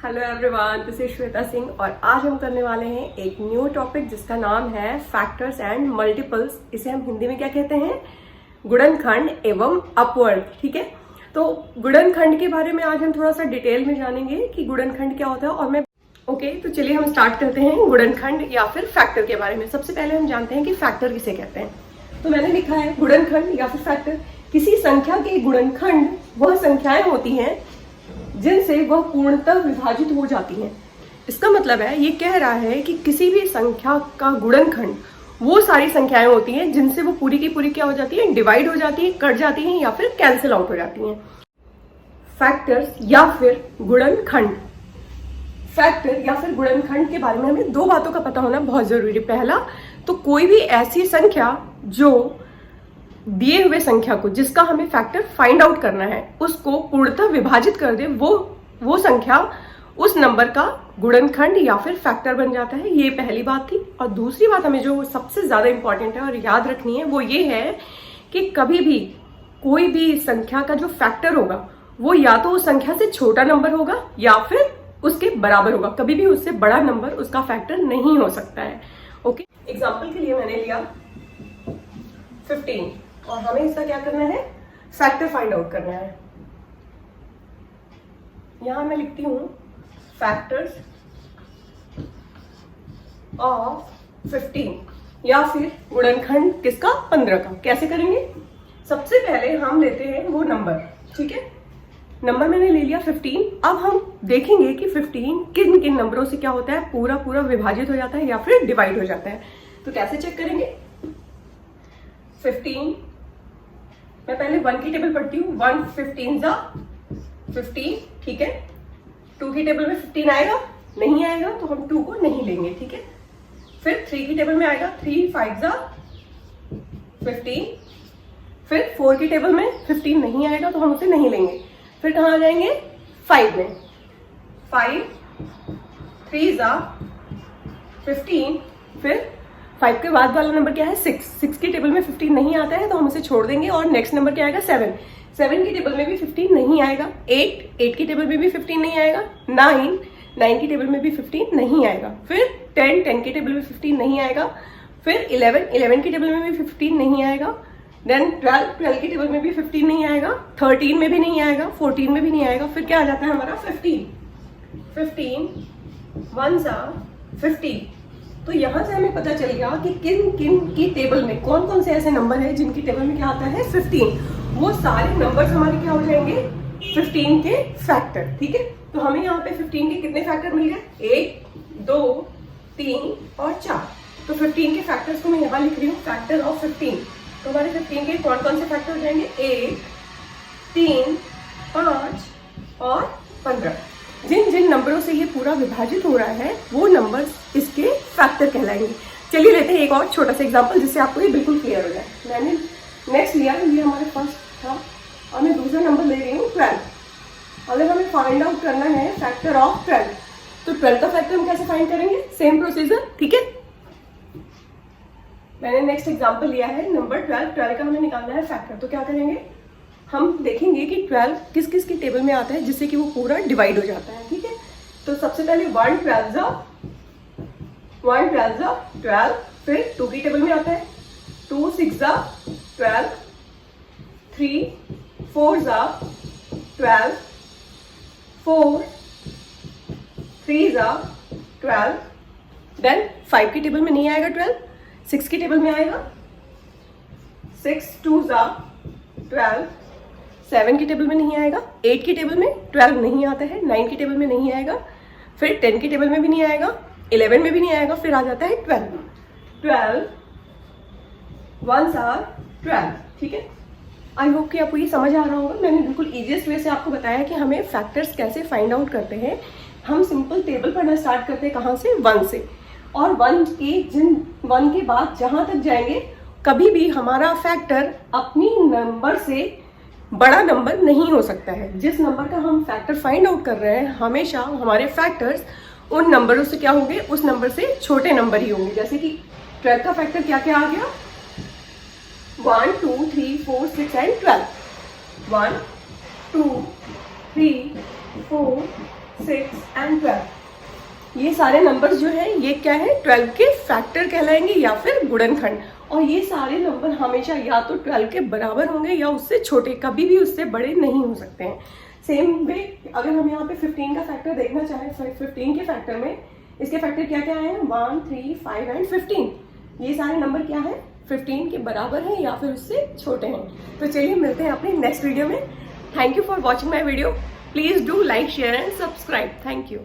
Hello everyone, this is Shweta Singh और आज हम करने वाले हैं एक न्यू टॉपिक जिसका नाम है फैक्टर्स एंड मल्टीपल्स। इसे हम हिंदी में क्या कहते हैं? गुणनखंड एवं अपवर्ग। ठीक है, तो गुणनखंड के बारे में आज हम थोड़ा सा डिटेल में जानेंगे कि गुणनखंड क्या होता है। और मैं तो चलिए हम स्टार्ट करते हैं गुणनखंड या फिर फैक्टर के बारे में। सबसे पहले हम जानते हैं कि फैक्टर किसे कहते हैं। तो मैंने लिखा है गुणनखंड या फिर फैक्टर किसी संख्या के गुणनखंड वह संख्याएं होती हैं जिनसे वह पूर्णतः विभाजित हो जाती हैं। इसका मतलब है, ये कह रहा है कि किसी भी संख्या का गुणनखंड वो सारी संख्याएं होती हैं जिनसे वो पूरी की पूरी क्या हो जाती है? डिवाइड हो जाती है, कट जाती हैं या फिर कैंसिल आउट हो जाती हैं। फैक्टर्स या फिर गुणनखंड, फैक्टर या फिर गुणनखंड के बारे में हमें दो बातों का पता होना बहुत जरूरी है। पहला, तो कोई भी ऐसी संख्या जो दिए हुए संख्या को, जिसका हमें फैक्टर फाइंड आउट करना है, उसको पूर्णतः विभाजित कर दे, वो संख्या उस नंबर का गुणनखंड या फिर फैक्टर बन जाता है। ये पहली बात थी। और दूसरी बात हमें जो सबसे ज्यादा इंपॉर्टेंट है और याद रखनी है वो ये है कि कभी भी कोई भी संख्या का जो फैक्टर होगा वो या तो उस संख्या से छोटा नंबर होगा या फिर उसके बराबर होगा। कभी भी उससे बड़ा नंबर उसका फैक्टर नहीं हो सकता है। ओके, एग्जाम्पल के लिए मैंने लिया 15 और हमें इसका क्या करना है? फैक्टर फाइंड आउट करना है। यहां मैं लिखती हूं फैक्टर्स ऑफ 15 या फिर गुणनखंड किसका? 15 का। कैसे करेंगे? सबसे पहले हम लेते हैं वो नंबर। ठीक है, नंबर मैंने ले लिया 15। अब हम देखेंगे कि 15 किन किन नंबरों से क्या होता है? पूरा पूरा विभाजित हो जाता है या फिर डिवाइड हो जाता है। तो कैसे चेक करेंगे? 15, मैं पहले 1 की टेबल पढ़ती हूँ। 1 15 जा 15। ठीक है, 2 की टेबल में 15 आएगा? नहीं आएगा, तो हम 2 को नहीं लेंगे। ठीक है, फिर 3 की टेबल में आएगा 3 5 जा 15। फिर 4 की टेबल में 15 नहीं आएगा, तो हम उसे नहीं लेंगे। फिर कहाँ आ जाएंगे? 5 में। 5 3 जा 15। फिर 5 के बाद वाला नंबर क्या है? 6। 6 की टेबल में 15 नहीं आता है, तो हम उसे छोड़ देंगे। और नेक्स्ट नंबर क्या आएगा? 7। 7 की टेबल में भी 15 नहीं आएगा। 8 की टेबल में भी 15 नहीं आएगा। 9 की टेबल में भी 15 नहीं आएगा। फिर 10 की टेबल में 15 नहीं आएगा। फिर 11 की टेबल में भी 15 नहीं आएगा। देन 12 की टेबल में भी 15 नहीं आएगा। 13 में भी नहीं आएगा। 14 में भी नहीं आएगा। फिर क्या आ जाता है हमारा? 15 1 जा 50। तो यहां से हमें पता चल गया कि किन किन की टेबल में कौन कौन से ऐसे नंबर है जिनकी टेबल में क्या आता है? 15। वो सारे नंबर्स हमारे क्या हो जाएंगे? 15 के फैक्टर। ठीक है, तो हमें यहाँ पे 15 के कितने फैक्टर मिल गए? 1 2 3 और 4। तो 15 के फैक्टर्स को मैं यहाँ लिख रही हूँ, फैक्टर ऑफ 15। तो हमारे 15 के कौन कौन से फैक्टर हो जाएंगे? 1 3 5 और 15। जिन जिन नंबरों से ये पूरा विभाजित हो रहा है वो नंबर इसके फैक्टर कहलाएंगे। चलिए लेते हैं एक और छोटा सा एग्जांपल जिससे आपको ये बिल्कुल क्लियर हो जाए। मैंने नेक्स्ट लिया, ये हमारे फर्स्ट था और मैं दूसरा नंबर ले रही हूँ 12। अगर हमें फाइंड आउट करना है फैक्टर ऑफ 12, तो 12 का फैक्टर हम कैसे फाइंड करेंगे? Same procedure. ठीक है, मैंने नेक्स्ट एग्जाम्पल लिया है नंबर 12 का हमें निकालना है फैक्टर। तो क्या करेंगे? हम देखेंगे कि 12 किस किस की टेबल में आता है जिससे कि वो पूरा डिवाइड हो जाता है। ठीक है, तो सबसे पहले 1 12 जा 12। फिर 2 की टेबल में आता है 2 6 जा 12। 3 4 जा 12। 4 3 जा 12। देन 5 की टेबल में नहीं आएगा 12, 6 की टेबल में आएगा 6 2 जा 12। 7 की टेबल में नहीं आएगा। 8 की टेबल में 12 नहीं आता है। 9 की टेबल में नहीं आएगा। फिर 10 की टेबल में भी नहीं आएगा। 11 में भी नहीं आएगा। फिर आ जाता है 12 1 आर 12। ठीक है, आई होप कि आपको ये समझ आ रहा होगा। मैंने बिल्कुल इजीएस्ट वे से आपको बताया कि हमें फैक्टर्स कैसे फाइंड आउट करते हैं। हम सिंपल टेबल पढ़ना स्टार्ट करते हैं कहाँ से? 1 से। और 1 के बाद जहां तक जाएंगे कभी भी हमारा फैक्टर अपनी नंबर से बड़ा नंबर नहीं हो सकता है। जिस नंबर का हम फैक्टर फाइंड आउट कर रहे हैं हमेशा हमारे फैक्टर्स उन नंबरों से क्या होंगे? उस नंबर से छोटे नंबर ही होंगे। जैसे कि 12 का फैक्टर क्या क्या आ गया? 1 2 3 4 6 एंड 12। 1 2 3 4 6 एंड 12। ये सारे नंबर्स जो है ये क्या है 12 के फैक्टर कहलाएंगे या फिर गुणनखंड। और ये सारे नंबर हमेशा या तो 12 के बराबर होंगे या उससे छोटे, कभी भी उससे बड़े नहीं हो सकते हैं। सेम वे अगर हम यहाँ पे 15 का फैक्टर देखना चाहें, 15 के फैक्टर में इसके फैक्टर क्या क्या है 1, 3, 5 एंड 15। ये सारे नंबर क्या है 15 के बराबर हैं या फिर उससे छोटे हैं। तो चलिए मिलते हैं अपने नेक्स्ट वीडियो में। Thank you for watching my video. Please do like, share and subscribe. Thank you.